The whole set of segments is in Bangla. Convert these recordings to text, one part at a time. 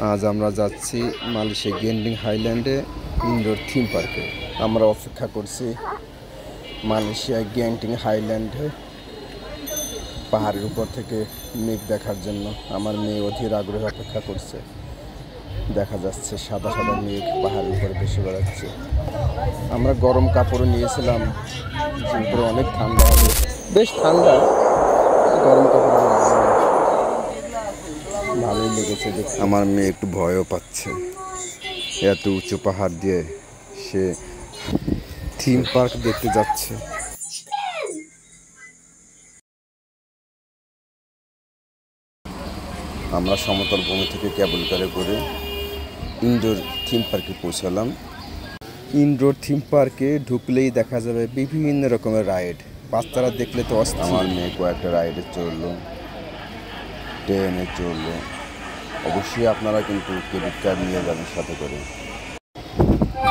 আজ আমরা যাচ্ছি মালয়েশিয়া গেন্ডিং হাইল্যান্ডে ইনডোর থিম পার্কে। আমরা অপেক্ষা করছি মালয়েশিয়া গেন্ডিং হাইল্যান্ডে পাহাড়ের উপর থেকে মেঘ দেখার জন্য। আমার মেয়ে অধীর আগ্রহে অপেক্ষা করছে। দেখা যাচ্ছে সাদা সাদা মেঘ পাহাড়ের উপরে ভেসে বেড়াচ্ছে। আমরা গরম কাপড় নিয়েছিলাম, কিন্তু অনেক ঠান্ডা হবে, বেশ ঠান্ডা, গরম কাপড় ভালোই লেগেছে দেখতে। আমার মেয়ে একটু ভয়ও পাচ্ছে, এত উঁচু পাহাড় দিয়ে সে থিম পার্ক দেখতে যাচ্ছে। আমরা সমতল ভূমি থেকে কেবল কারে করে ইনডোর থিম পার্কে পৌঁছালাম। ইনডোর থিম পার্কে ঢুকলেই দেখা যাবে বিভিন্ন রকমের রাইড। বাচ্চারা দেখলে তো অস্থির। আমার মেয়ে কয়েকটা রাইডে চড়লো, ট্রেনে চড়লো। অবশ্যই আপনারা কিন্তু ক্রেডিট কার্ড নিয়ে যাবেন সাথে করে।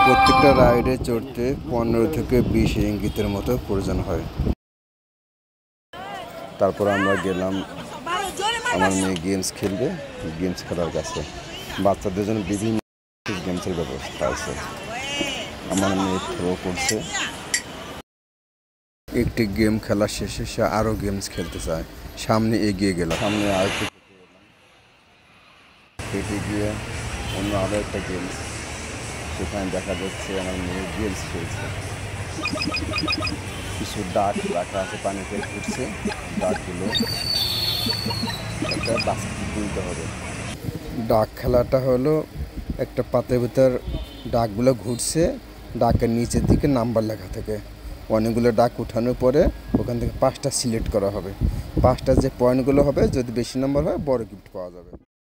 প্রত্যেকটা রাইডে চড়তে 15 থেকে 20 রিঙ্গিতের মতো প্রয়োজন হয়। তারপর আমরা গেলাম, আমার মেয়ে গেমস খেলবে, গেমস খেলার কাছে। বাচ্চাদের জন্য বিভিন্ন গেমসের ব্যবস্থা আছে। আমার মেয়ে থ্রো করছে। একটি গেম খেলা শেষে সে আরও গেমস খেলতে চায়। সামনে এগিয়ে গেলাম, সামনে আরেকটু হেঁটে গিয়ে অন্য আরও একটা গেমস, সেখানে দেখা যাচ্ছে আমার মেয়ে গেমস খেলছে। কিছু ডাক রাখা আছে, পানিতে ঘুরছে। ডাকগুলো একটা বাস্কেট তুলতে হবে। ডাক খেলাটা হলো একটা পাতের ভিতর ডাকগুলো ঘুরছে, ডাকের নিচের দিকে নাম্বার লেখা থাকে। অনেকগুলো ডাক উঠানোর পরে ওখান থেকে 5টা সিলেক্ট করা হবে। 5টা যে পয়েন্টগুলো হবে, যদি বেশি নাম্বার হয় বড় গিফট পাওয়া যাবে।